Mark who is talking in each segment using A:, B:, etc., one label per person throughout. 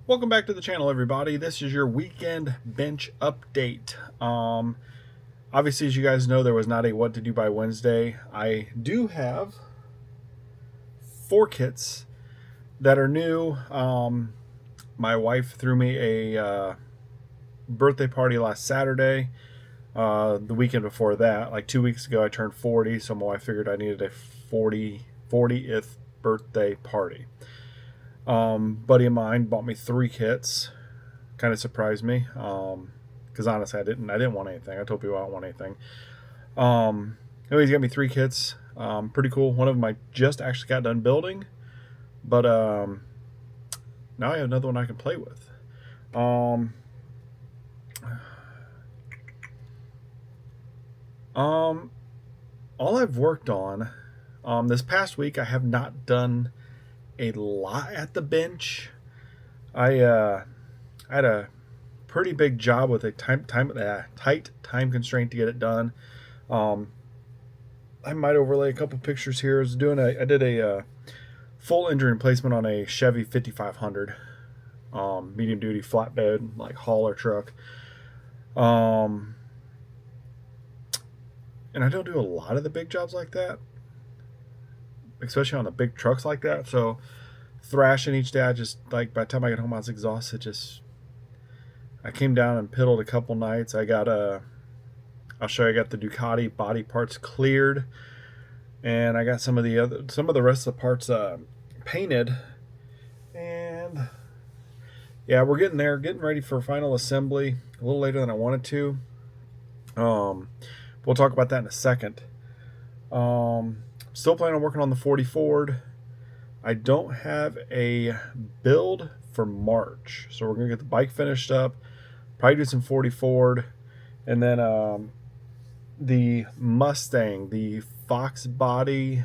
A: Welcome back to the channel, everybody. This is your weekend bench update. Obviously, as you guys know, there was not a what to do by Wednesday. I do have 4 kits that are new. My wife threw me a birthday party last Saturday. The weekend before that, like 2 weeks ago, I turned 40, so my wife figured I needed a 40th birthday party. Buddy of mine bought me 3 kits. Kind of surprised me. Because honestly, I didn't want anything. I told people I don't want anything. Anyways, he got me 3 kits. Pretty cool. One of them I just actually got done building, but now I have another one I can play with. Um, um, all I've worked on this past week, I have not done a lot at the bench. I had a pretty big job with a tight time constraint to get it done. I might overlay a couple pictures here. I did a full engine replacement on a Chevy 5500, medium duty flatbed like hauler truck. And I don't do a lot of the big jobs like that, especially on the big trucks like that. So thrashing each day, I just like by the time I get home, I was exhausted. I came down and piddled a couple nights. I'll show you. I got the Ducati body parts cleared, and I got some of the rest of the parts painted. And yeah, we're getting there, getting ready for final assembly. A little later than I wanted to. We'll talk about that in a second. Still planning on working on the 40 Ford. I don't have a build for March, so we're gonna get the bike finished up. Probably do some 40 Ford, and then the Mustang, the Fox body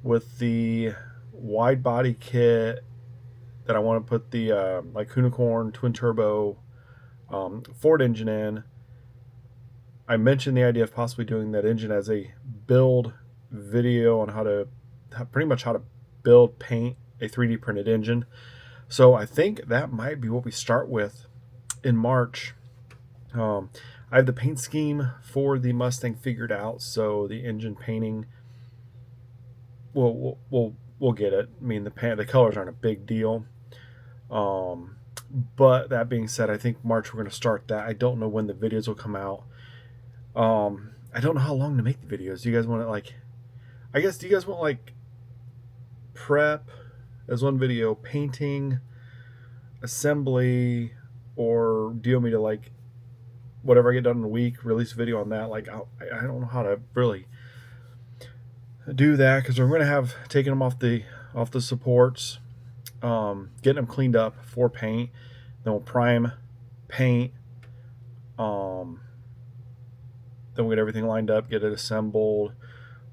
A: with the wide body kit that I want to put the like unicorn twin turbo Ford engine in. I mentioned the idea of possibly doing that engine as a build video on how to build, paint a 3D printed engine. So I think that might be what we start with in March. I have the paint scheme for the Mustang figured out, so the engine painting, we'll get it. I mean, the colors aren't a big deal. But that being said, I think March we're going to start that. I don't know when the videos will come out. I don't know how long to make the videos. Do you guys want to do you guys want like prep as one video, painting, assembly, or do you want me to like whatever I get done in a week, release a video on that? Like I don't know how to really do that because we're going to have taken them off the supports, getting them cleaned up for paint. Then we'll prime, paint. Then we'll get everything lined up, get it assembled,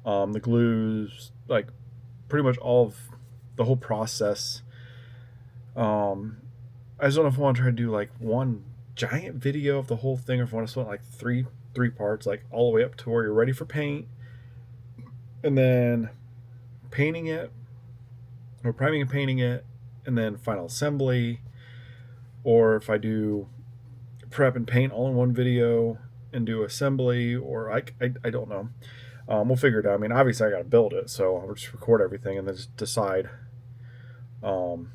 A: the glues, like pretty much all of the whole process. I just don't know if I want to try to do like one giant video of the whole thing, or if I want to split like three parts, like all the way up to where you're ready for paint, and then painting it, or priming and painting it, and then final assembly, or if I do prep and paint all in one video and do assembly, or I don't know. We'll figure it out. I mean, obviously I got to build it, so I'll just record everything and then just decide how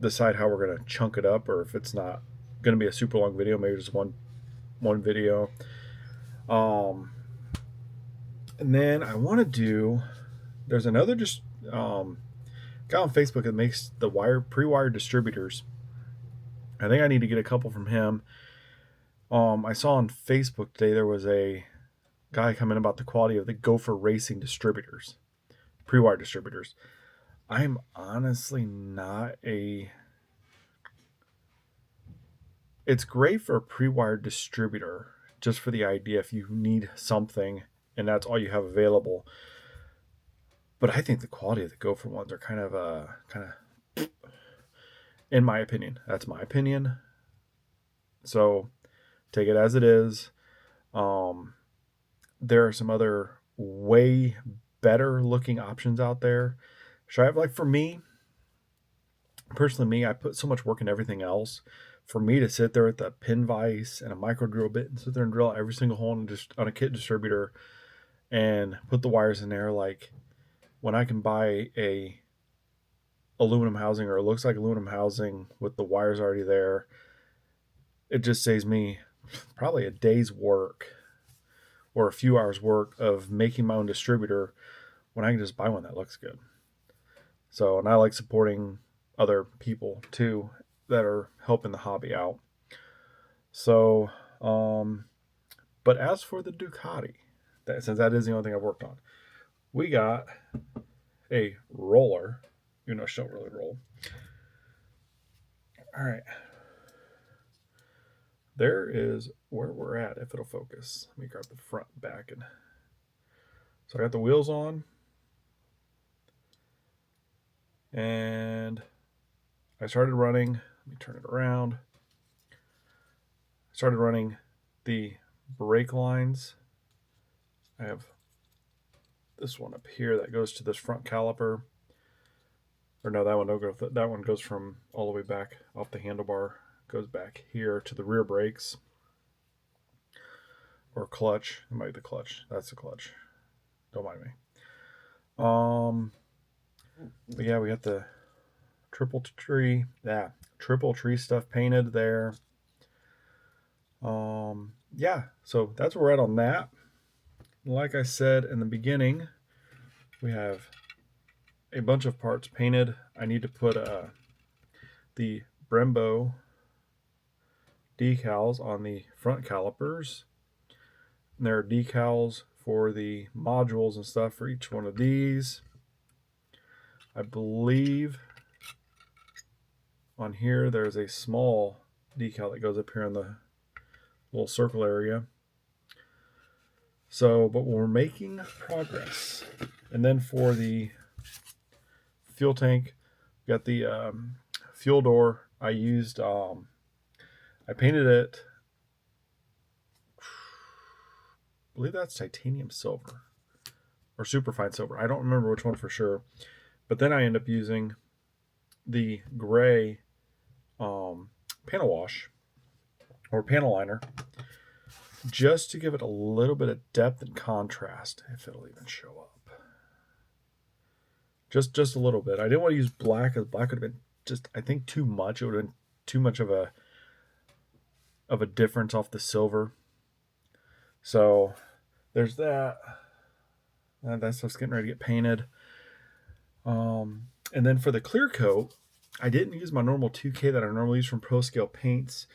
A: we're going to chunk it up, or if it's not going to be a super long video, maybe just one video. And then I want to do, there's another guy on Facebook that makes the pre-wired distributors. I think I need to get a couple from him. I saw on Facebook today there was a guy coming about the quality of the Gopher Racing distributors, pre-wired distributors. I'm honestly not a... It's great for a pre-wired distributor, just for the idea if you need something and that's all you have available. But I think the quality of the Gopher ones are kind of, in my opinion, that's my opinion. So take it as it is. There are some other way better looking options out there. For me, personally, me, I put so much work in everything else. For me to sit there with a pin vise and a micro drill bit and sit there and drill out every single hole just on a kit distributor and put the wires in there, like when I can buy a aluminum housing, or it looks like aluminum housing with the wires already there, it just saves me probably a day's work or a few hours work of making my own distributor when I can just buy one that looks good. So, and I like supporting other people too that are helping the hobby out. So, but as for the Ducati, since that is the only thing I've worked on, we got a roller. You know, she don't really roll. All right. There is where we're at, if it'll focus. Let me grab the front and back. And so I got the wheels on. And I started running. Let me turn it around. I started running the brake lines. I have this one up here that goes to this front caliper. Or no, that one don't go. That one goes from all the way back off the handlebar, goes back here to the rear brakes or clutch. It might be the clutch. That's the clutch. Don't mind me. But yeah, we got the triple tree stuff painted there. Yeah, so that's where we're at on that. Like I said in the beginning, we have a bunch of parts painted. I need to put the Brembo decals on the front calipers. And there are decals for the modules and stuff for each one of these. I believe on here there's a small decal that goes up here in the little circle area. So, but we're making progress. And then for the fuel tank, we got the fuel door. I used, I painted it, I believe that's titanium silver or superfine silver. I don't remember which one for sure. But then I end up using the gray panel wash or panel liner just to give it a little bit of depth and contrast, if it'll even show up. Just a little bit. I didn't want to use black, because black would have been just, I think, too much. It would have been too much of a difference off the silver. So there's that. That stuff's getting ready to get painted. And then for the clear coat, I didn't use my normal 2K that I normally use from Pro Scale Paints.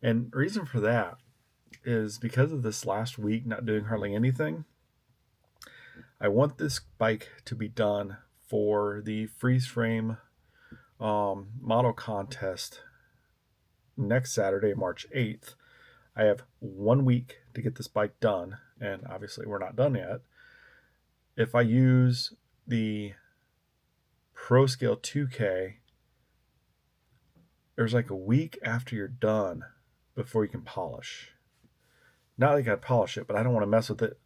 A: And the reason for that is because of this last week not doing hardly anything. I want this bike to be done for the freeze frame model contest next Saturday, March 8th. I have 1 week to get this bike done, and obviously we're not done yet. If I use the Pro Scale 2K, there's like a week after you're done before you can polish. Not like I'd polish it, but I don't want to mess with it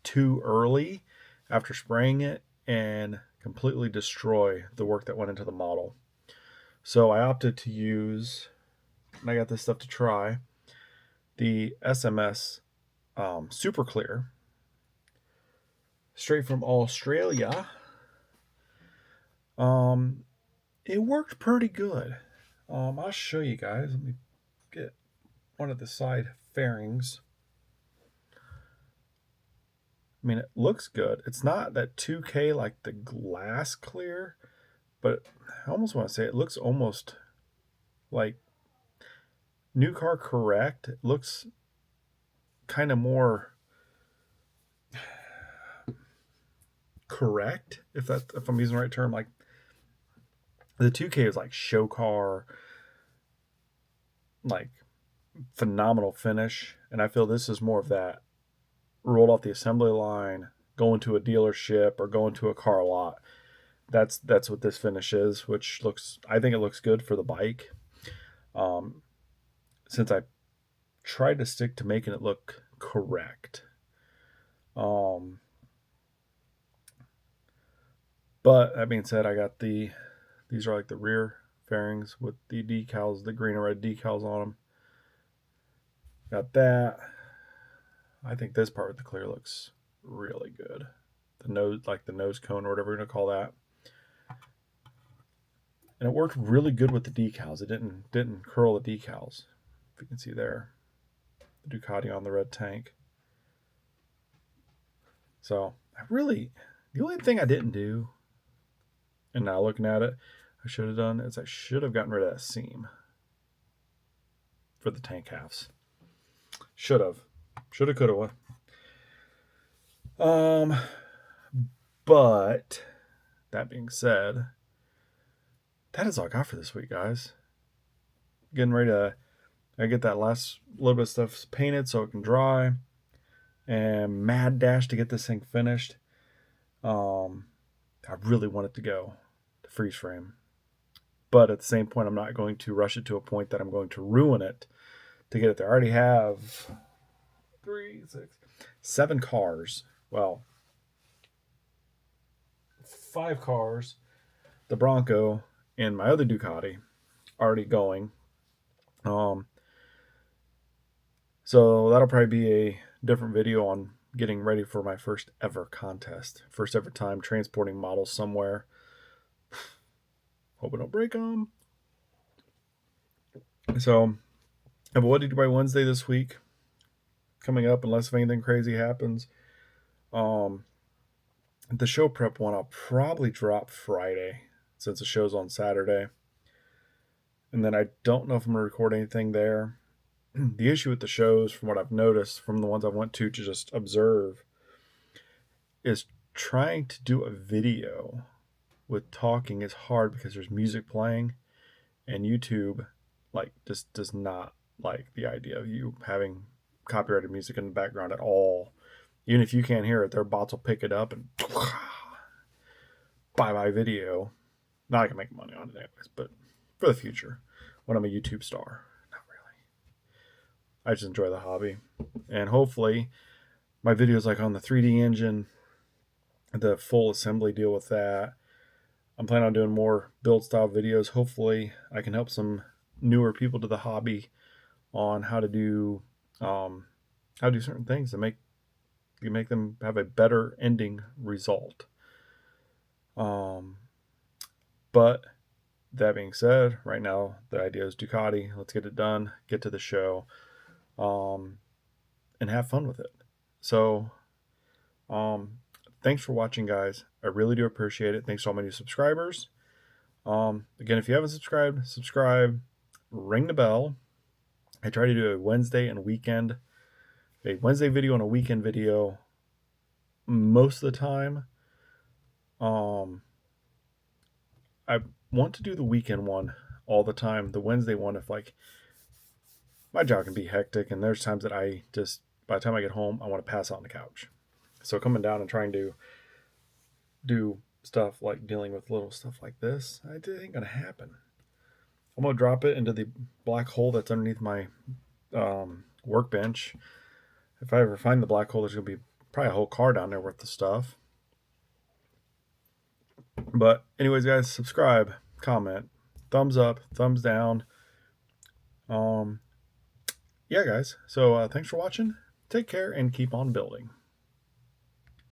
A: too early after spraying it and completely destroy the work that went into the model. So I opted to use, and I got this stuff to try, the SMS Super Clear, straight from Australia. It worked pretty good. I'll show you guys. Let me get one of the side fairings. I mean, it looks good. It's not that 2K like the glass clear, but I almost want to say it looks almost like New Car Correct. It looks kind of more correct, if I'm using the right term. Like the 2K is like show car, like phenomenal finish, and I feel this is more of that rolled off the assembly line, going to a dealership or going to a car lot. That's what this finish is, which I think it looks good for the bike. Since I tried to stick to making it look correct. But that being said, I got these are like the rear bearings with the decals, the green and red decals on them. Got that. I think this part with the clear looks really good. The nose, like the nose cone or whatever we're going to call that. And it worked really good with the decals. It didn't curl the decals. If you can see there. The Ducati on the red tank. So the only thing I didn't do, and now looking at it, I should have done is I should have gotten rid of that seam for the tank halves. Should have, could have. But that being said, that is all I got for this week, guys. Getting ready to, I get that last little bit of stuff painted so it can dry, and mad dash to get this thing finished. I really want it to go to freeze frame, but at the same point, I'm not going to rush it to a point that I'm going to ruin it to get it there. I already have 7 cars. Well, 5 cars, the Bronco, and my other Ducati already going. So that'll probably be a different video on getting ready for my first ever contest. First ever time transporting models somewhere. Hope I don't break them. So, I have a What Did You Buy Wednesday this week coming up, unless anything crazy happens. The show prep one I'll probably drop Friday since the show's on Saturday. And then I don't know if I'm going to record anything there. The issue with the shows, from what I've noticed from the ones I went to just observe, is trying to do a video with talking is hard because there's music playing, and YouTube just does not like the idea of you having copyrighted music in the background at all. Even if you can't hear it, their bots will pick it up and bye video. Not I can make money on it anyways, but for the future, when I'm a YouTube star. Not really. I just enjoy the hobby. And hopefully my videos like on the 3D engine, the full assembly deal with that. I'm planning on doing more build style videos. Hopefully I can help some newer people to the hobby on how to do certain things to make them have a better ending result. But that being said, right now the idea is Ducati. Let's get it done, get to the show, and have fun with it. So, thanks for watching, guys. I really do appreciate it. Thanks to all my new subscribers. Again, if you haven't subscribed, subscribe, ring the bell. I try to do a Wednesday video and a weekend video most of the time. I want to do the weekend one all the time. The Wednesday one, if my job can be hectic, and there's times that by the time I get home, I want to pass out on the couch. So coming down and trying to do stuff like dealing with little stuff like this, it ain't gonna happen. I'm gonna drop it into the black hole that's underneath my workbench. If I ever find the black hole, there's gonna be probably a whole car down there worth of stuff. But anyways, guys, subscribe, comment, thumbs up, thumbs down. Yeah, guys. So thanks for watching. Take care and keep on building.